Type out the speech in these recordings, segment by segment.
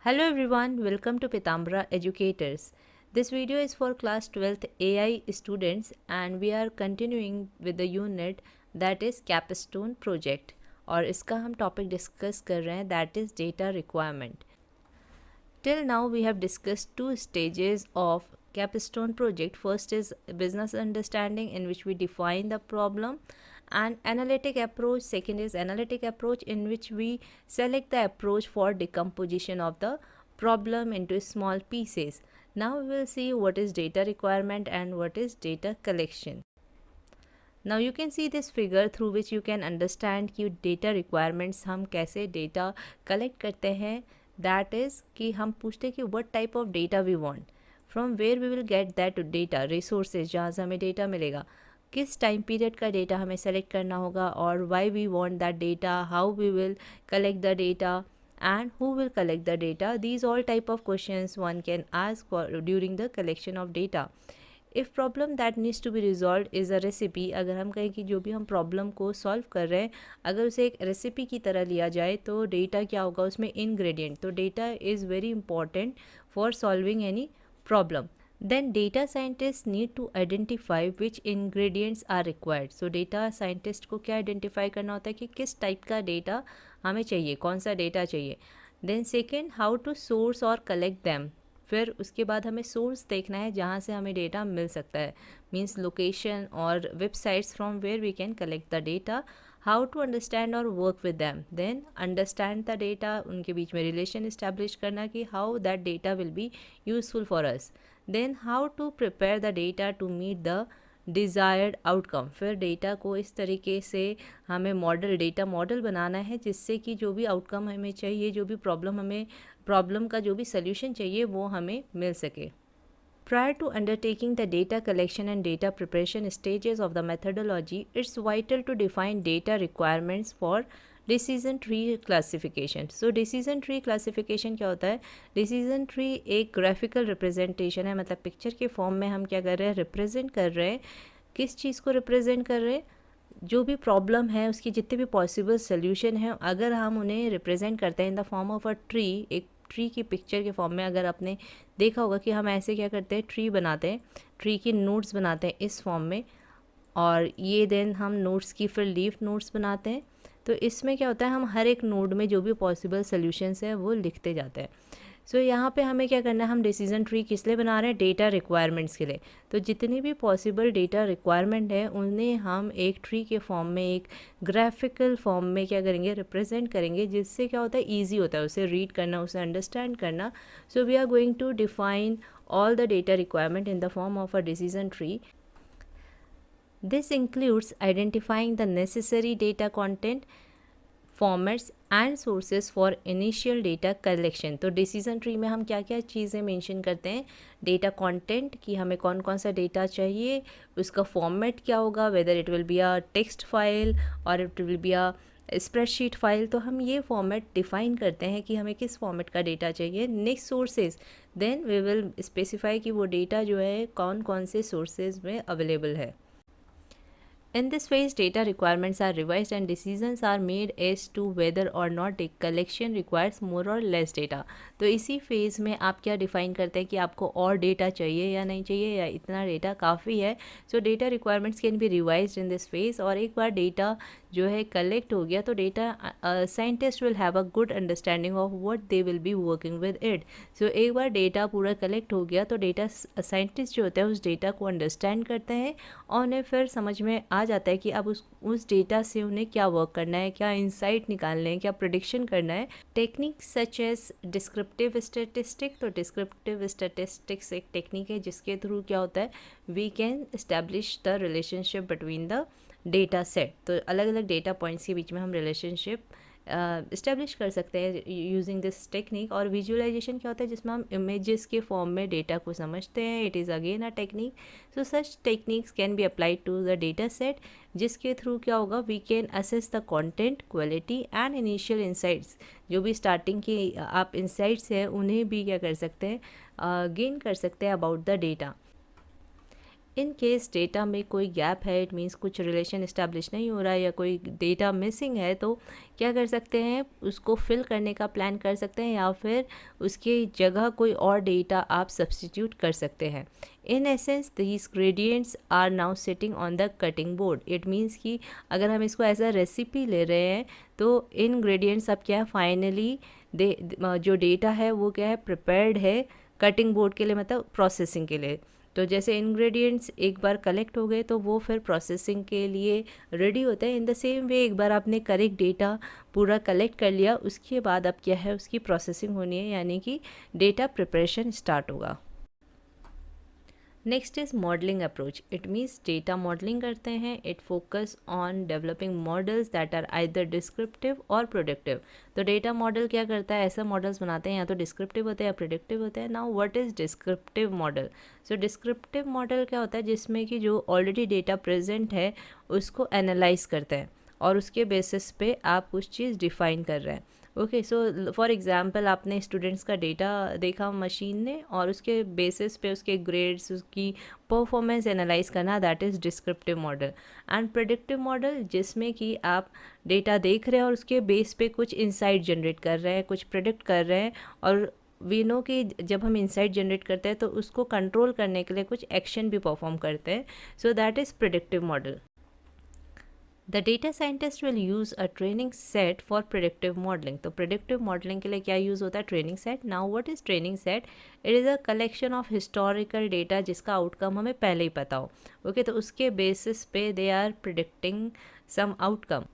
Hello everyone, welcome to Pitambara Educators. This video is for class 12th AI students and we are continuing with the unit that is Capstone project और इसका हम topic discuss कर रहे हैं that is data requirement. Till now we have discussed two stages of Capstone project. First is business understanding in which we define the problem and analytic approach. Second is analytic approach in which we select the approach for decomposition of the problem into small pieces. Now we will see what is data requirement and what is data collection. Now you can see this figure through which you can understand कि data requirements हम कैसे data collect करते हैं. That is कि हम पूछते हैं कि what type of data we want, from where we will get that data, resources जहाँ से हमें data मिलेगा, किस टाइम पीरियड का डेटा हमें सेलेक्ट करना होगा और why we want that data, how we will collect the data and who will collect the data. These all type of questions one can ask for during the collection of data. If problem that needs to be resolved is a recipe, अगर हम कहें कि जो भी हम problem को solve कर रहे हैं अगर उसे एक रेसिपी की तरह लिया जाए तो डेटा क्या होगा उसमें इंग्रेडिएंट. तो data is very important for solving any problem. Then data scientists need to identify which ingredients are required. So data scientist को क्या identify करना होता है कि किस टाइप का डेटा हमें चाहिए, कौन सा डेटा चाहिए. Then second, how to source or collect them. फिर उसके बाद हमें सोर्स देखना है जहाँ से हमें डेटा मिल सकता है, मीन्स लोकेशन और websites from where we can collect the data. How to understand और work with them. Then understand the data, उनके बीच में रिलेशन इस्टेब्लिश करना कि how that data will be useful for us. Then how to prepare the data to meet the desired outcome. फिर data को इस तरीके से हमें डेटा मॉडल बनाना है जिससे कि जो भी आउटकम हमें चाहिए, जो भी प्रॉब्लम का जो भी सोल्यूशन चाहिए वो हमें मिल सके. Prior to undertaking the data collection and data preparation stages of the methodology, it's vital to define data requirements for decision tree classification. So decision tree classification क्या होता है? डिसीजन ट्री एक ग्राफिकल रिप्रेजेंटेशन है, मतलब picture के form में हम क्या कर रहे हैं, रिप्रेजेंट कर रहे हैं. किस चीज़ को रिप्रेजेंट कर रहे हैं? जो भी प्रॉब्लम है उसकी जितने भी पॉसिबल सोल्यूशन हैं अगर हम उन्हें रिप्रेजेंट करते हैं in the form of a tree, एक ट्री की पिक्चर के फॉर्म में. अगर आपने देखा होगा कि हम ऐसे क्या करते हैं, ट्री बनाते हैं, ट्री की नोट्स बनाते हैं इस फॉर्म में, और ये देन हम नोट्स की फिर लीफ नोट्स बनाते हैं. तो इसमें क्या होता है, हम हर एक नोड में जो भी पॉसिबल सोल्यूशंस है वो लिखते जाते हैं. सो यहाँ पे हमें क्या करना है, हम डिसीजन ट्री किस लिए बना रहे हैं, डेटा रिक्वायरमेंट्स के लिए. तो जितनी भी पॉसिबल डेटा रिक्वायरमेंट है उन्हें हम एक ट्री के फॉर्म में, एक ग्राफिकल फॉर्म में क्या करेंगे, रिप्रेजेंट करेंगे, जिससे क्या होता है, ईजी होता है उसे रीड करना, उसे अंडरस्टैंड करना. So we are going to define all the data requirement in the form of a decision tree. This includes identifying the necessary data content, formats and sources for initial data collection. तो decision tree में हम क्या क्या चीज़ें mention करते हैं, data content कि हमें कौन कौन सा डेटा चाहिए, उसका फॉर्मेट क्या होगा, whether it will be a text file और it will be a spreadsheet file. तो हम ये फॉर्मेट डिफाइन करते हैं कि हमें किस फॉर्मेट का डेटा चाहिए. Next sources, then we will specify कि वो डेटा जो है कौन कौन से सोर्सेज में अवेलेबल है. In this phase, data requirements are revised and decisions are made as to whether or not a collection requires more or less data. तो इसी फेज़ में आप क्या डिफ़ाइन करते हैं कि आपको और डेटा चाहिए या नहीं चाहिए, या इतना डेटा काफ़ी है. सो data requirements can be revised in this phase. और एक बार डेटा जो है कलेक्ट हो गया तो data scientist will have a good understanding of what they will be working with it. So एक बार डेटा पूरा कलेक्ट हो गया तो डेटा साइंटिस्ट जो होता है उस डेटा को अंडरस्टैंड करते हैं और उन्हें फिर समझ में आ जाता है कि अब उस डेटा से उन्हें क्या वर्क करना है, क्या इंसाइट निकालने हैं, क्या प्रेडिक्शन करना है. Technique such as descriptive statistic. तो डिस्क्रिप्टिव स्टैटिस्टिक्स एक टेक्निक है जिसके थ्रू क्या होता है, we can establish the relationship between the data set. तो अलग अलग डेटा पॉइंट्स के बीच में हम रिलेशनशिप इस्टेब्लिश कर सकते हैं यूजिंग दिस टेक्निक. और विजुअलाइजेशन क्या होता है, जिसमें हम इमेजेस के फॉर्म में डेटा को समझते हैं. It is again a technique. So such techniques can be applied to the data set, जिसके थ्रू क्या होगा, we can assess the content, quality and initial insights. जो भी स्टार्टिंग की आप इंसाइट्स हैं उन्हें भी क्या कर सकते हैं, गेन कर सकते हैं about the data. In case data में कोई गैप है, इट मीन्स कुछ रिलेशन इस्टेब्लिश नहीं हो रहा है या कोई डेटा मिसिंग है, तो क्या कर सकते हैं, उसको फिल करने का प्लान कर सकते हैं या फिर उसकी जगह कोई और डेटा आप सब्सटीट्यूट कर सकते हैं। In essence these gradients are now sitting on the cutting board. It means कि अगर हम इसको एज अ रेसिपी ले रहे हैं तो इन ग्रेडियंट्स अब क्या है, फाइनली जो डेटा है वो क्या है, प्रिपेयर्ड है कटिंग बोर्ड के लिए, मतलब प्रोसेसिंग के लिए। तो जैसे इंग्रेडिएंट्स एक बार कलेक्ट हो गए तो वो फिर प्रोसेसिंग के लिए रेडी होते हैं। इन द सेम वे एक बार आपने करेक्ट डेटा पूरा कलेक्ट कर लिया, उसके बाद अब क्या है, उसकी प्रोसेसिंग होनी है, यानी कि डेटा प्रिपरेशन स्टार्ट होगा। Next is modelling approach. It means data modelling करते हैं। It focus on developing models that are either descriptive or productive. तो डेटा मॉडल क्या करता है, ऐसा मॉडल्स बनाते हैं या तो डिस्क्रिप्टिव होते हैं या प्रोडक्टिव होते हैं। Now what is descriptive model? So descriptive model क्या होता है, जिसमें कि जो ऑलरेडी डेटा प्रेजेंट है उसको एनालाइज करते हैं और उसके बेसिस पे आप कुछ चीज़ डिफाइन कर रहे हैं। ओके, सो फॉर एग्जांपल आपने स्टूडेंट्स का डेटा देखा मशीन ने और उसके बेसिस पे उसके ग्रेड्स, उसकी परफॉर्मेंस एनालाइज करना, that is descriptive model. And predictive model, जिसमें कि आप डेटा देख रहे हैं और उसके बेस पे कुछ इंसाइट जनरेट कर रहे हैं, कुछ प्रेडिक्ट कर रहे हैं, और वी नो कि जब हम इंसाइट जनरेट करते हैं तो उसको कंट्रोल करने के लिए कुछ एक्शन भी परफॉर्म करते हैं। So that is predictive model. The data scientist will use a training set for predictive modelling. तो प्रेडिक्टिव मॉडलिंग के लिए क्या यूज़ होता है, training set. Now what is training set? It is a collection of historical data जिसका outcome हमें पहले ही पता हो। ओके, तो उसके बेसिस पे they are predicting some outcome.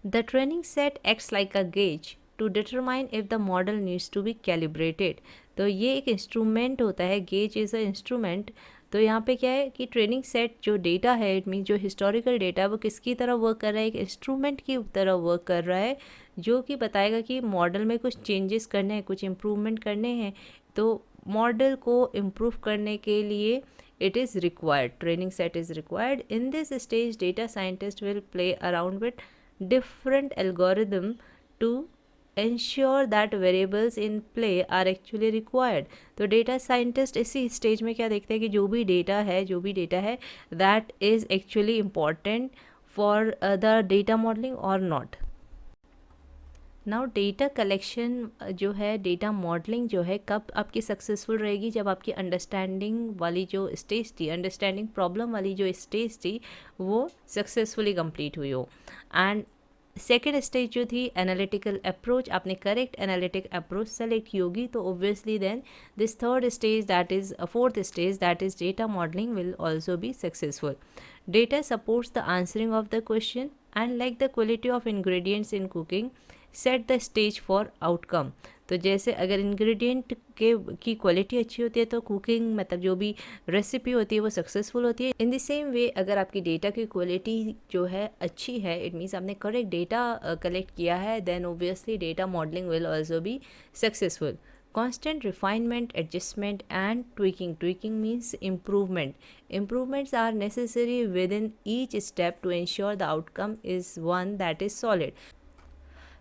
The training set acts like a gauge to determine if the model needs to be calibrated. तो ये एक इंस्ट्रूमेंट होता है, गेज इज़ अ इंस्ट्रूमेंट। तो यहाँ पे क्या है कि ट्रेनिंग सेट जो डेटा है, इट मीन जो हिस्टोरिकल डेटा है, वो किसकी तरह वर्क कर रहा है, एक इंस्ट्रूमेंट की तरह वर्क कर रहा है, जो कि बताएगा कि मॉडल में कुछ चेंजेस करने हैं, कुछ इम्प्रूवमेंट करने हैं। तो मॉडल को इम्प्रूव करने के लिए it is required, training set is required. In this stage data scientist will play around with different algorithm to ensure that variables in play are actually required. तो डेटा साइंटिस्ट इसी stage में क्या देखते हैं कि जो भी डेटा है that is actually important for the data modeling or not. Now data collection जो है, डेटा मॉडलिंग जो है, कब आपकी सक्सेसफुल रहेगी, जब आपकी अंडरस्टैंडिंग वाली जो स्टेज थी, अंडरस्टैंडिंग प्रॉब्लम वाली जो स्टेज थी, वो सक्सेसफुली कंप्लीट हुई हो। एंड सेकेंड स्टेज जो थी एनालिटिकल अप्रोच, आपने करेक्ट एनालिटिक अप्रोच सेलेक्ट की होगी, तो obviously then this third stage that is fourth stage that is data modelling will also be successful. Data supports the answering of the question and like the quality of ingredients in cooking set the stage for outcome. तो जैसे अगर ingredient की quality अच्छी होती है तो cooking, मतलब जो भी रेसिपी होती है वो सक्सेसफुल होती है। इन द सेम वे अगर आपकी डेटा की क्वालिटी जो है अच्छी है, इट मीन्स आपने करेक्ट डेटा कलेक्ट किया है, then obviously data modelling will also be successful. Constant refinement, adjustment and tweaking. Tweaking means improvement. Improvements are necessary within each step to ensure the outcome is one that is solid.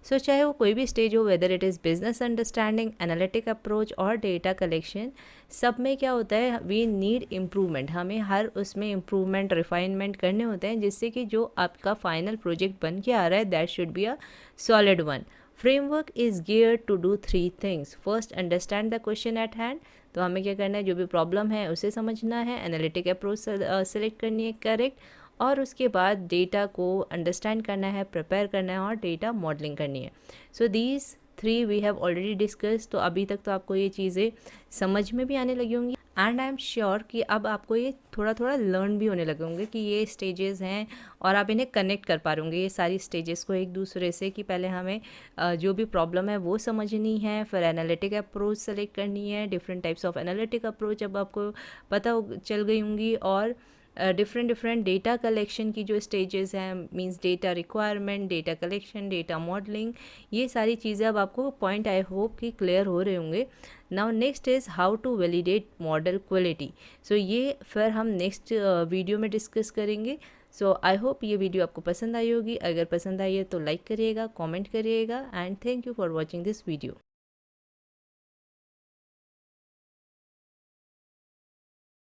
सो चाहे वो कोई भी stage हो, whether it is business understanding, analytic approach और data collection, सब में क्या होता है, वी नीड इम्प्रूवमेंट. हमें हर उसमें इम्प्रूवमेंट, रिफाइनमेंट करने होते हैं, जिससे कि जो आपका फाइनल प्रोजेक्ट बन के आ रहा है that should be a solid one. Framework is gear to do 3 things. First, understand the question at hand. तो हमें क्या करना है, जो भी प्रॉब्लम है उसे समझना है, एनालिटिक अप्रोच सेलेक्ट करनी है करेक्ट, और उसके बाद डेटा को अंडरस्टैंड करना है, प्रिपेयर करना है और डेटा मॉडलिंग करनी है. So these 3 we have already discuss. तो अभी तक तो आपको ये चीज़ें समझ में भी आने लगी होंगी, एंड आई एम श्योर कि अब आपको ये थोड़ा थोड़ा लर्न भी होने लगे होंगे कि ये स्टेजेस हैं और आप इन्हें कनेक्ट कर पा रहे होंगे ये सारी स्टेजेस को एक दूसरे से, कि पहले हमें जो भी प्रॉब्लम है वो समझनी है, फिर एनालिटिक अप्रोच सेलेक्ट करनी है, different types of analytic approach अब आपको पता चल गई होंगी, और डिफरेंट डेटा कलेक्शन की जो स्टेजेस हैं, means data requirement, data collection, data modelling, ये सारी चीज़ें अब आपको पॉइंट आई होप कि क्लियर हो रहे होंगे. Now next is how to validate model quality. So ये फिर हम नेक्स्ट वीडियो में डिस्कस करेंगे. सो आई होप ये वीडियो आपको पसंद आई होगी. अगर पसंद आई है तो लाइक करिएगा, कमेंट करिएगा, and thank you for watching this video.